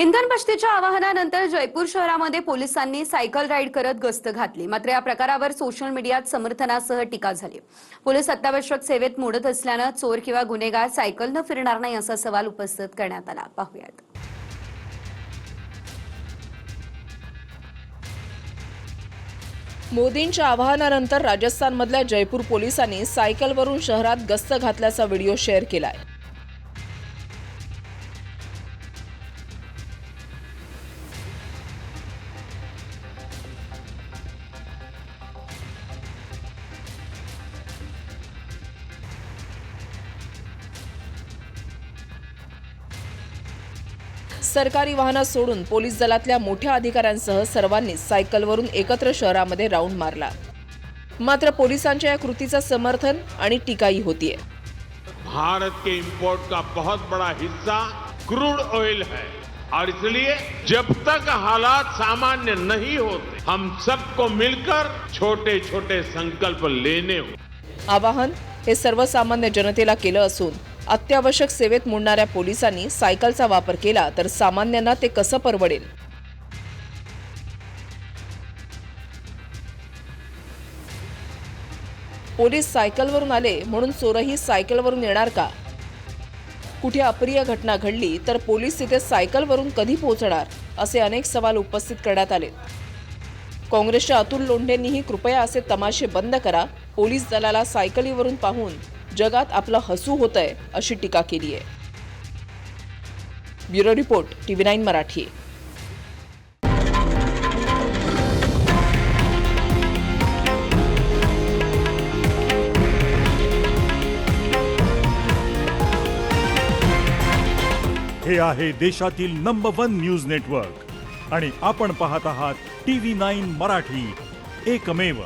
इंधन बचतीच्या आवाहनानंतर जयपूर शहरामध्ये पोलिसांनी सायकल राईड करत गस्त घातली। मात्र या प्रकारावर सोशल मीडियात समर्थनासह टीका झाली। पोलीस अत्यावश्यक सेवेत मोडत असल्याने चोर किंवा गुन्हेगार सायकलने फिरणार नाही असा सवाल उपस्थित करण्यात आला। पाहूयात। मोदींच्या आवाहनानंतर राजस्थानमधल्या जयपूर पोलिसांनी सायकलवरून शहरात गस्त घातल्याचा व्हिडिओ शेअर केलाय। सरकारी वाहनं सोडून पोलीस दलातल्या मोठ्या अधिकाऱ्यांसह सर्वांनीच सायकलवरून एकत्र शहरामध्ये राऊंड मारला। मात्र पोलिसांच्या या कृतीचं समर्थन आणि टीकाही होतीये। भारत के इंपोर्ट का बहुत बड़ा हिस्सा क्रूड ऑयल है और इसलिए जब तक हालात सामान्य नहीं होते हम सबको मिलकर छोटे छोटे संकल्प लेने होंगे। आवाहन हे सर्वसामान्य जनतेला केलं असून अत्यावश्यक सेवेत मोडणाऱ्या पोलिसांनी सायकलचा वापर केला तर सामान्यांना ते कसं परवडेल। पोलीस सायकलवरून आले म्हणून चोरही सायकलवरून येणार का? कुठे अप्रिय घटना घडली तर पोलीस तिथे सायकलवरून कधी पोहोचणार असे अनेक सवाल उपस्थित करण्यात आले। काँग्रेसच्या अतुल लोंढेंनीही कृपया असे तमाशे बंद करा, पोलीस दलाला सायकलीवरून पाहून जगात आपलं हसू होतंय अशी टीका केली आहे। Bureau report TV9 Marathi. हे आहे देशातील नंबर 1 न्यूज नेटवर्क आणि आपण पाहत आहात TV9 मराठी, एकमेव।